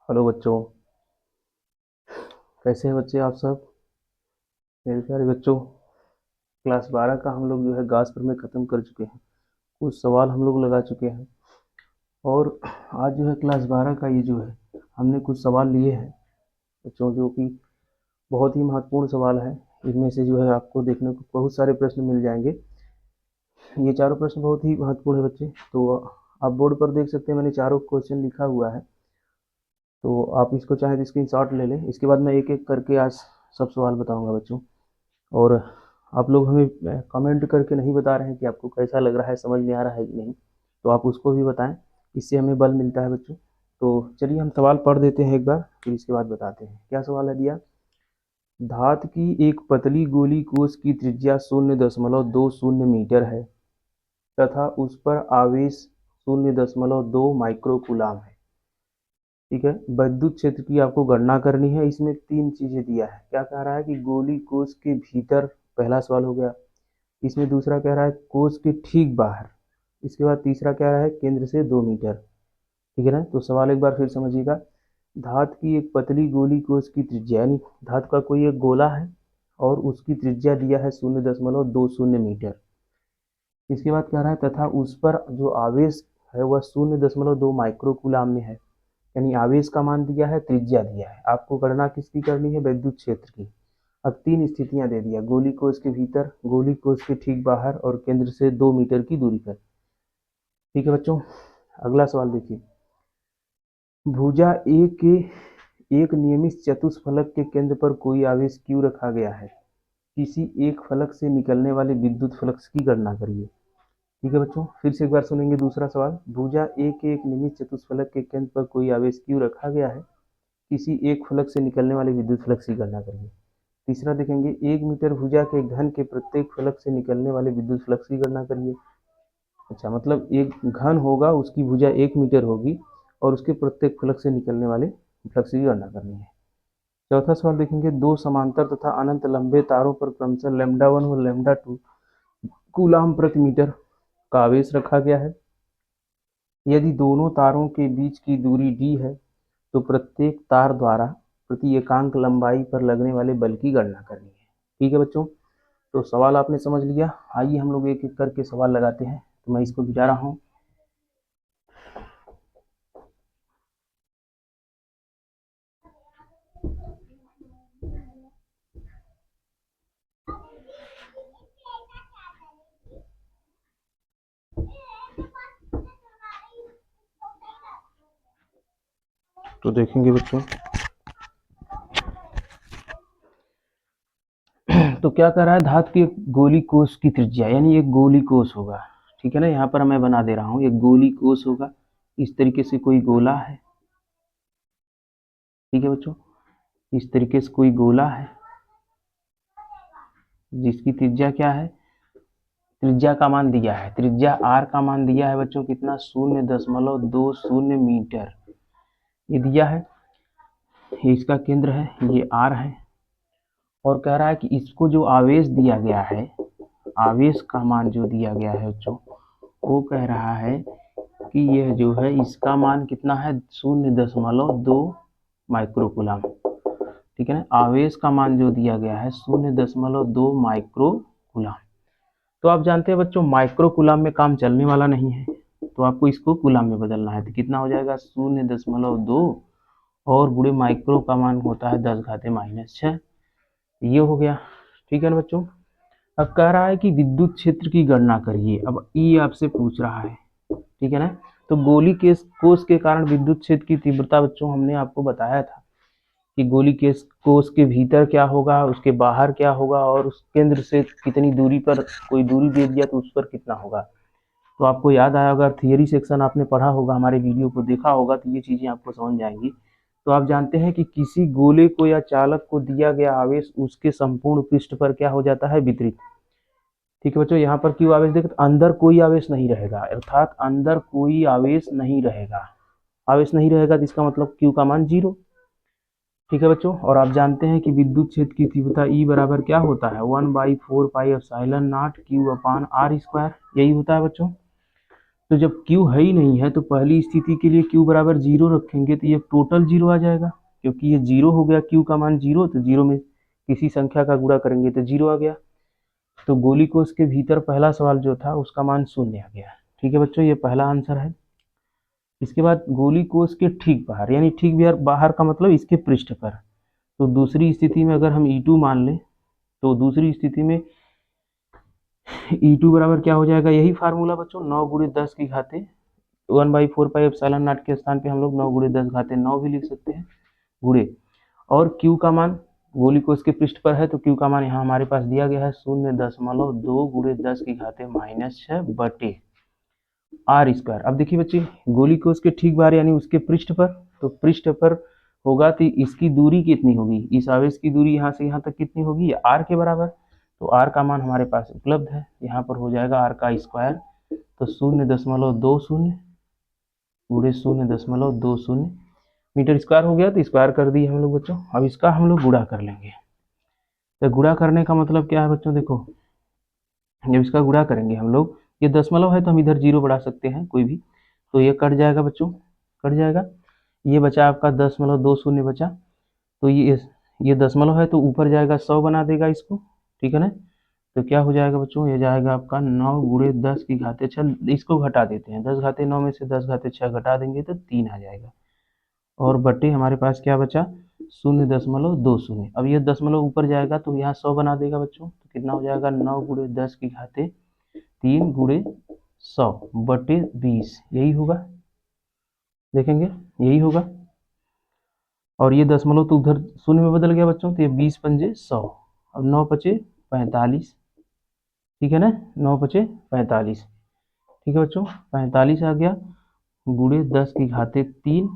Hello बच्चों। कैसे हैं बच्चे आप सब? मेरे प्यारे बच्चों, क्लास 12 का हम लोग जो है गास्पर में ख़त्म कर चुके हैं। कुछ सवाल हम लोग लगा चुके हैं और आज जो है क्लास 12 का ये जो है हमने कुछ सवाल लिए हैं बच्चों, जो कि बहुत ही महत्वपूर्ण सवाल है। इनमें से जो है आपको देखने को बहुत सारे प्रश्न मिल जाएंगे। ये चारों प्रश्न बहुत ही महत्वपूर्ण है बच्चे। तो आप बोर्ड पर देख सकते हैं, मैंने चारों क्वेश्चन लिखा हुआ है। तो आप इसको चाहे तो स्क्रीनशॉट ले लें। इसके बाद मैं एक एक करके आज सब सवाल बताऊंगा बच्चों। और आप लोग हमें कमेंट करके नहीं बता रहे हैं कि आपको कैसा लग रहा है, समझ में आ रहा है कि नहीं, तो आप उसको भी बताएं। इससे हमें बल मिलता है बच्चों। तो चलिए हम सवाल पढ़ देते हैं एक बार, फिर इसके बाद बताते हैं क्या सवाल है दिया। धातु की एक पतली गोली कोश की त्रिज्या 0.20 मीटर है तथा उस पर आवेश 0.2 माइक्रोकूलाम है। ठीक है, विद्युत क्षेत्र की आपको गणना करनी है। इसमें तीन चीजें दिया है। क्या कह रहा है कि गोली कोश के भीतर, पहला सवाल हो गया। इसमें दूसरा कह रहा है कोश के ठीक बाहर। इसके बाद तीसरा कह रहा है केंद्र से 2 मीटर। ठीक है ना। तो सवाल एक बार फिर समझिएगा। धातु की एक पतली गोली कोश की त्रिज्या, यानी धातु का कोई एक गोला है और उसकी त्रिज्या दिया है 0.20 मीटर। इसके बाद कह रहा है तथा उस पर जो आवेश है वह 0.2 माइक्रोकूलाम में है। यानी आवेश का मान दिया है, त्रिज्या दिया है। आपको गणना किसकी करनी है? विद्युत क्षेत्र की। अब तीन स्थितियां दे दिया, गोली कोश के भीतर, गोली कोश के ठीक बाहर और केंद्र से 2 मीटर की दूरी पर। ठीक है बच्चों, अगला सवाल देखिए। भुजा ए के एक नियमित चतुष्फलक के केंद्र पर कोई आवेश क्यू रखा गया है। किसी एक फलक से निकलने वाले विद्युत फ्लक्स की गणना करिए। ठीक है बच्चों, फिर से एक बार सुनेंगे दूसरा सवाल। भुजा ए के एक नियमित चतुष्फलक के केंद्र पर कोई आवेश क्यू रखा गया है। किसी एक फलक से निकलने वाले विद्युत फ्लक्स की गणना करिए। तीसरा देखेंगे, 1 मीटर भुजा के घन के प्रत्येक फलक से निकलने वाले विद्युत फ्लक्स की गणना करिए। अच्छा, मतलब एक घन होगा, उसकी भुजा 1 मीटर होगी और उसके प्रत्येक फलक से निकलने वाले फ्लक्स की गणना करनी है। चौथा सवाल देखेंगे, दो समांतर तथा अनंत लंबे तारों पर क्रमशः λ1 और λ2 कूलाम प्रति मीटर का आवेश रखा गया है। यदि दोनों तारों के बीच की दूरी d है तो प्रत्येक तार द्वारा प्रति एकांक लंबाई पर लगने वाले बल की गणना करनी है। ठीक है बच्चों, तो सवाल आपने समझ लिया। आइए हम लोग एक एक करके सवाल लगाते हैं। तो मैं इसको गिरा रहा हूँ। तो देखेंगे बच्चों, तो क्या कर रहा है, धातु की एक गोली कोश की त्रिज्या, यानी एक गोली कोश होगा। ठीक है ना, यहाँ पर मैं बना दे रहा हूँ, एक गोली कोश होगा। इस तरीके से कोई गोला है। ठीक है बच्चों, इस तरीके से कोई गोला है जिसकी त्रिज्या क्या है, त्रिज्या का मान दिया है, त्रिज्या आर का मान दिया है बच्चों कितना, 0.20 मीटर ये दिया है। ये इसका केंद्र है, ये आर है। और कह रहा है कि इसको जो आवेश दिया गया है, आवेश का मान जो दिया गया है बच्चों, वो कह रहा है कि यह जो है इसका मान कितना है, 0.2 माइक्रोकूलाम। ठीक है ना, आवेश का मान जो दिया गया है 0.2 माइक्रोकूलाम। तो आप जानते हैं बच्चों, माइक्रोकूलाम में काम चलने वाला नहीं है, तो आपको इसको कूलाम में बदलना है। तो कितना हो जाएगा, 0.2 और बुढ़े माइक्रो का मान होता है 10⁻⁶। ये हो गया। ठीक है ना बच्चों। अब कह रहा है कि विद्युत क्षेत्र की गणना करिए। अब ई आपसे पूछ रहा है। ठीक है ना। तो गोली के कोश के कारण विद्युत क्षेत्र की तीव्रता बच्चों हमने आपको बताया था कि गोली के कोश के भीतर क्या होगा, उसके बाहर क्या होगा, और उस केंद्र से कितनी दूरी पर, कोई दूरी दे दिया तो उस पर कितना होगा। तो आपको याद आया, अगर थियरी सेक्शन आपने पढ़ा होगा, हमारे वीडियो को देखा होगा, तो ये चीज़ें आपको समझ जाएंगी। तो आप जानते हैं कि किसी गोले को या चालक को दिया गया आवेश उसके संपूर्ण पृष्ठ पर क्या हो जाता है, वितरित। ठीक है बच्चों, यहाँ पर क्यू आवेश देखो, अंदर कोई आवेश नहीं रहेगा, अर्थात अंदर कोई आवेश नहीं रहेगा। आवेश नहीं रहेगा तो इसका मतलब क्यू का मान 0। ठीक है बच्चों, और आप जानते हैं कि विद्युत क्षेत्र की तीव्रता ई बराबर क्या होता है, 1/4 pi epsilon not Q upon R square, यही होता है बच्चों। तो जब Q है ही नहीं है तो पहली स्थिति के लिए Q बराबर 0 रखेंगे तो ये टोटल 0 आ जाएगा, क्योंकि ये 0 हो गया, Q का मान 0, तो 0 में किसी संख्या का गुणा करेंगे तो 0 आ गया। तो गोली कोष के भीतर पहला सवाल जो था उसका मान 0 आ गया। ठीक है बच्चों, ये पहला आंसर है। इसके बाद गोली कोष के ठीक बाहर, यानी ठीक बाहर का मतलब इसके पृष्ठ पर, तो दूसरी स्थिति में अगर हम E2 मान लें तो दूसरी स्थिति में E2 बराबर क्या हो जाएगा, यही फार्मूला बच्चों, 9 गुणे 10 की घाते 1/4 पाई एप्सिलॉन नॉट के स्थान पे हम लोग 9 गुणे 10 घाते 9 भी लिख सकते हैं, गुणे, और Q का मान गोली कोष के पृष्ठ पर है तो Q का मान यहाँ हमारे पास दिया गया है 0.2 गुणे 10 की घाते -6 बटे आर स्क्वायर। अब देखिए बच्चे, गोली कोष के ठीक बाहर यानी उसके पृष्ठ पर, तो पृष्ठ पर होगा तो इसकी दूरी कितनी होगी, इस आवेश की दूरी यहाँ से यहाँ तक कितनी होगी, आर के बराबर। तो आर का मान हमारे पास उपलब्ध है, यहाँ पर हो जाएगा आर का स्क्वायर, तो 0.20 गुणे 0.20 मीटर स्क्वायर हो गया, तो स्क्वायर कर दिए हम लोग बच्चों। अब इसका हम लोग गुणा कर लेंगे। तो गुणा करने का मतलब क्या है बच्चों, देखो जब इसका गुणा करेंगे हम लोग, ये दशमलव है तो हम इधर 0 बढ़ा सकते हैं कोई भी, तो ये कट जाएगा बच्चों, कट जाएगा। ये बचा आपका 10.20 बचा, तो ये दशमलव है तो ऊपर जाएगा 100 बना देगा इसको, ठीक है ना। तो क्या हो जाएगा बच्चों, ये जाएगा आपका 9 गुणे 10 की घाते 6, इसको घटा देते हैं, 10 घाते 9 में से 10 घाते 6 घटा देंगे तो 3 आ जाएगा, और बटे हमारे पास क्या बचा 0.20। अब ये दशमलव ऊपर जाएगा तो यहाँ 100 बना देगा बच्चों, तो कितना हो जाएगा 9 गुणे 10 की घाते 3 गुणे 100 बटे 20, यही होगा, देखेंगे यही होगा। और ये दशमलव तो उधर शून्य में बदल गया बच्चों, तो ये 20 पंजे 100, और 9 पचे 45, ठीक है ना, 9 पचे 45, ठीक है बच्चों, 45 आ गया, गुणे 10 की घाते 3,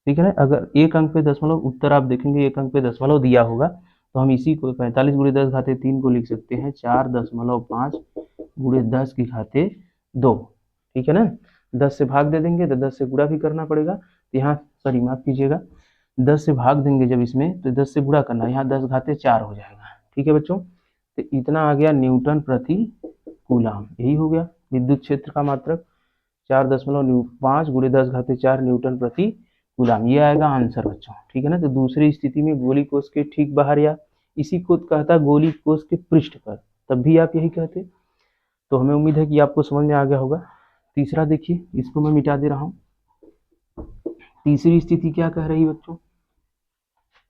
ठीक है ना। अगर एक अंक पे दशमलव, उत्तर आप देखेंगे एक अंक पे दशमलव दिया होगा तो हम इसी को 45 गुणे 10 घाते 3 को लिख सकते हैं 4.5 गुणे 10 की घाते 2, ठीक है ना। 10 से भाग दे देंगे तो 10 से गुणा भी करना पड़ेगा, तो यहाँ सॉरी माफ कीजिएगा, 10 से भाग देंगे जब इसमें तो 10 से गुणा करना, यहाँ 10 घाते 4 हो जाएगा, ठीक है बच्चों। तो इतना आ गया न्यूटन प्रति कूलाम, यही हो गया विद्युत क्षेत्र का मात्रक 4.5 गुणे 10 घाते 4 न्यूटन प्रति कूलाम, ये आएगा आंसर बच्चों, ठीक है ना। तो दूसरी स्थिति में गोली कोष के ठीक बाहर, या इसी को कहता गोली कोष के पृष्ठ पर, तब भी आप यही कहते। तो हमें उम्मीद है कि आपको समझ में आ गया होगा। तीसरा देखिए, इसको मैं मिटा दे रहा हूँ। तीसरी स्थिति क्या कह रही है बच्चों,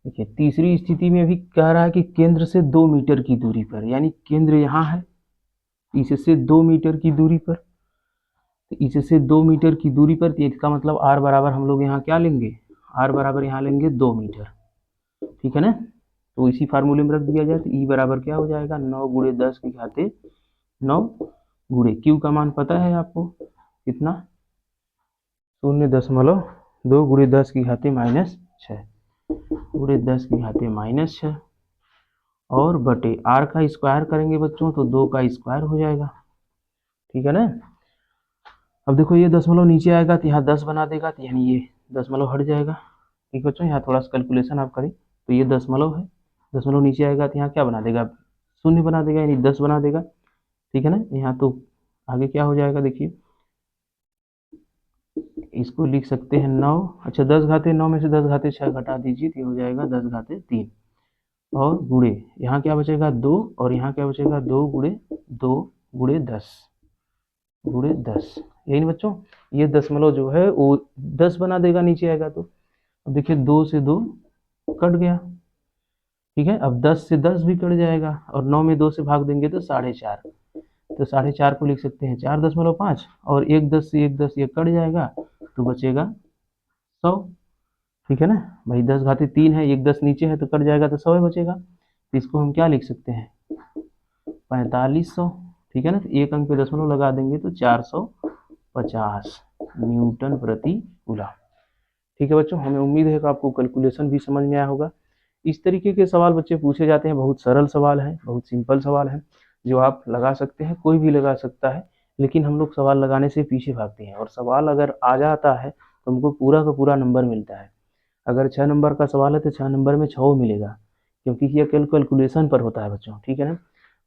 देखिए तीसरी स्थिति में भी कह रहा है कि केंद्र से 2 मीटर की दूरी पर, यानी केंद्र यहाँ है, इससे 2 मीटर की दूरी पर, तो इससे 2 मीटर की दूरी पर, तो इसका मतलब आर बराबर हम लोग यहाँ क्या लेंगे, आर बराबर यहाँ लेंगे 2 मीटर, ठीक है ना। तो इसी फार्मूले में रख दिया जाए तो ई बराबर क्या हो जाएगा 9 गुणे 10 की घाते 9 गुणे, क्यू का मान पता है आपको कितना, 0.2 गुणे 10 की घाते -6 गुणे 10 की घाते -6, और बटे आर का स्क्वायर करेंगे बच्चों तो 2 का स्क्वायर हो जाएगा, ठीक है ना। अब देखो ये दशमलव नीचे आएगा तो यहाँ 10 बना देगा, तो यानी ये दशमलव हट जाएगा, ठीक बच्चों। यहाँ थोड़ा सा कैलकुलेशन आप करें, तो ये दशमलव है, दशमलव नीचे आएगा तो यहाँ क्या बना देगा, शून्य बना देगा, यानी 10 बना देगा, ठीक है ना। यहाँ तो आगे क्या हो जाएगा देखिए, इसको लिख सकते हैं 9, अच्छा 10 घाते 9 में से 10 घाते 6 घटा दीजिए तो हो जाएगा 10 घाते 3, और गुणे यहाँ क्या बचेगा 2, और यहाँ क्या बचेगा 2 गुणे 10 गुणे 10, यही ना बच्चों। ये दशमलव जो है वो 10 बना देगा नीचे आएगा तो। अब देखिए 2 से 2 कट गया, ठीक है। अब 10 से 10 भी कट जाएगा, और 9 में 2 से भाग देंगे तो 4.5, तो 4.5 को लिख सकते हैं 4.5, और 1 10 से 1 10 ये कट जाएगा तो बचेगा 100, ठीक है ना भाई। 10 घाते 3 है, 1 10 नीचे है तो कट जाएगा तो 100 बचेगा, तो इसको हम क्या लिख सकते हैं 4500, ठीक है ना। तो एक अंक पे दशमलव लगा देंगे तो 450 न्यूटन प्रति कूलम, ठीक है बच्चों। हमें उम्मीद है कि आपको कैलकुलेशन भी समझ में आया होगा। इस तरीके के सवाल बच्चे पूछे जाते हैं, बहुत सरल सवाल है, बहुत सिंपल सवाल है, जो आप लगा सकते हैं, कोई भी लगा सकता है, लेकिन हम लोग सवाल लगाने से पीछे भागते हैं, और सवाल अगर आ जाता है तो हमको पूरा का पूरा नंबर मिलता है। अगर 6 नंबर का सवाल है तो 6 नंबर में 6 मिलेगा, क्योंकि ये कैलकुलेशन पर होता है बच्चों, ठीक है ना।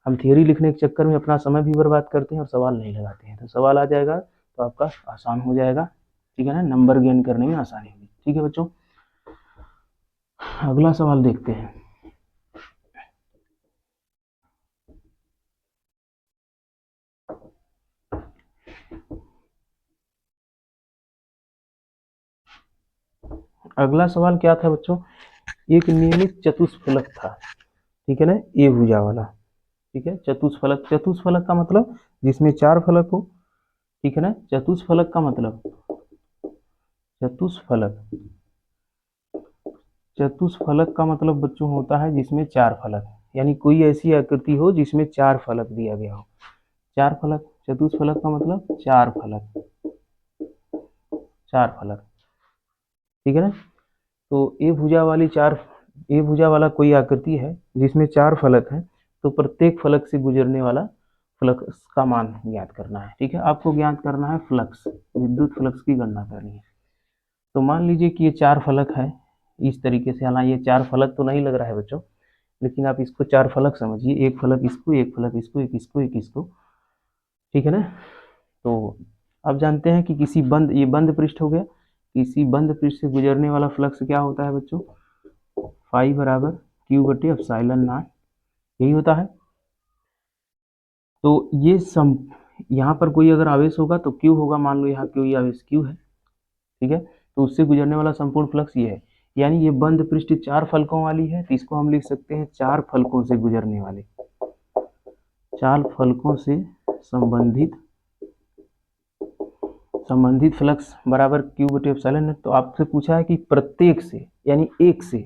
हम थियरी लिखने के चक्कर में अपना समय भी बर्बाद करते हैं और सवाल नहीं लगाते हैं, तो सवाल आ जाएगा तो आपका आसान हो जाएगा, ठीक है ना, नंबर गेन करने में आसानी होगी। ठीक है बच्चों, अगला सवाल देखते हैं। अगला सवाल क्या था बच्चों, एक नियमित चतुष्फलक था, ठीक है ना, ए भुजा वाला, ठीक है, चतुष्फलक, चतुष्फलक का मतलब जिसमें 4 फलक हो, ठीक है ना, चतुष्फलक का मतलब, चतुष्फलक, चतुष्फलक का मतलब बच्चों होता है जिसमें 4 फलक, यानी कोई ऐसी आकृति हो जिसमें 4 फलक दिया गया हो। 4 फलक, चतुष्फलक का मतलब 4 फलक, 4 फलक, ठीक है ना। तो ए भुजा वाला कोई आकृति है जिसमें 4 फलक हैं, तो प्रत्येक फलक से गुजरने वाला फ्लक्स का मान ज्ञात करना है। ठीक है, आपको ज्ञात करना है फ्लक्स, विद्युत फ्लक्स की गणना करनी है। तो मान लीजिए कि ये 4 फलक है इस तरीके से, हालांकि ये 4 फलक तो नहीं लग रहा है बच्चों, लेकिन आप इसको 4 फलक समझिए, एक फलक इसको, एक फलक इसको, एक इसको, एक इसको, ठीक है ना। तो अब जानते हैं कि किसी बंद, ये बंद पृष्ठ हो गया, किसी बंद पृष्ठ से गुजरने वाला फ्लक्स क्या होता है बच्चों, फाई बराबर क्यू बटे एप्सिलॉन नॉट, यही होता है। तो ये सम, यहाँ पर कोई अगर आवेश होगा तो क्यू होगा, मान लो यहाँ कोई आवेश क्यू है, ठीक है, तो उससे गुजरने वाला संपूर्ण फ्लक्स ये है। यानी ये बंद पृष्ठ 4 फलकों वाली है, तो इसको हम लिख सकते हैं 4 फलकों से गुजरने वाले, 4 फलकों से संबंधित फ्लक्स बराबर क्यू बटे एप्सिलॉन नॉट। तो आपसे पूछा है कि प्रत्येक से, यानी एक से,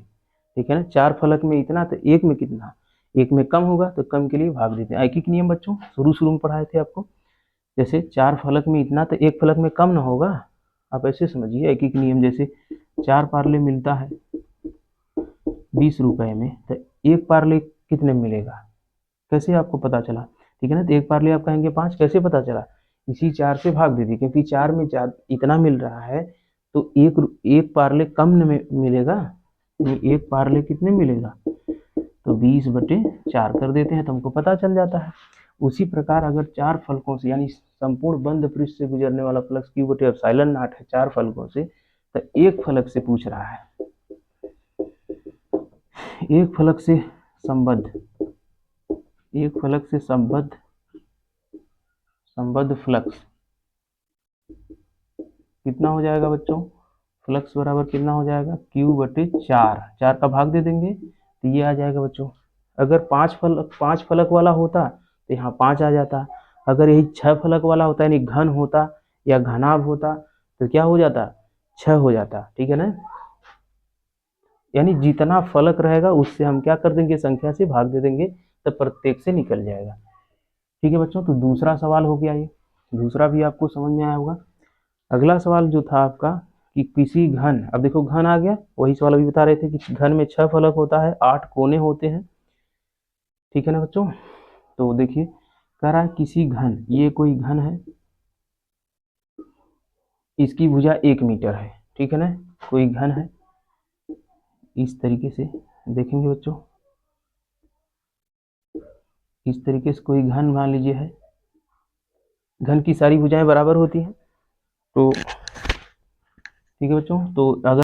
ठीक है ना, 4 फलक में इतना तो एक में कितना, एक में कम होगा तो कम के लिए भाग देते हैं। ऐकिक नियम बच्चों शुरू में पढ़ाए थे आपको, जैसे 4 फलक में इतना तो एक फलक में कम ना होगा, आप ऐसे समझिए ऐकिक नियम, जैसे 4 पार्ले मिलता है 20 रुपए में, तो एक पार्ले कितने में मिलेगा, कैसे आपको पता चला, ठीक है ना, तो एक पार्ले आप कहेंगे 5, कैसे पता चला, इसी 4 से भाग दे दी, क्योंकि 4 में इतना मिल रहा है, तो एक पार्ले कम में मिलेगा, एक पार्ले कितने मिलेगा, तो 20/4 कर देते हैं तो हमको पता चल जाता है। उसी प्रकार अगर 4 फलकों से, यानी संपूर्ण बंद पृष्ठ से गुजरने वाला फ्लक्स क्यू बटे एप्सिलॉन नॉट है 4 फलकों से, तो एक फलक से पूछ रहा है, एक फलक से संबद्ध, एक फलक से संबद्ध फ्लक्स कितना हो जाएगा बच्चों, फ्लक्स बराबर कितना हो जाएगा, क्यू बटे 4, 4 का भाग दे देंगे तो ये आ जाएगा बच्चों। अगर 5 फलक वाला होता तो यहाँ 5 आ जाता, अगर यही 6 फलक वाला होता, यानी घन होता या घनाभ होता, तो क्या हो जाता, 6 हो जाता, ठीक है ना। यानी जितना फलक रहेगा उससे हम क्या कर देंगे, संख्या से भाग दे देंगे, तो प्रत्येक से निकल जाएगा। ठीक है बच्चों, तो दूसरा सवाल हो गया ये, दूसरा भी आपको समझ में आया होगा। अगला सवाल जो था आपका कि किसी घन, अब देखो घन आ गया, वही सवाल अभी बता रहे थे कि घन में 6 फलक होता है, 8 कोने होते हैं, ठीक है ना बच्चों। तो देखिए कह रहा है किसी घन, ये कोई घन है, इसकी भुजा 1 मीटर है, ठीक है ना, कोई घन है, इस तरीके से देखेंगे बच्चों, इस तरीके से कोई घन मान लीजिए है, घन की सारी भुजाएं बराबर होती हैं, तो ठीक है बच्चों, तो अगर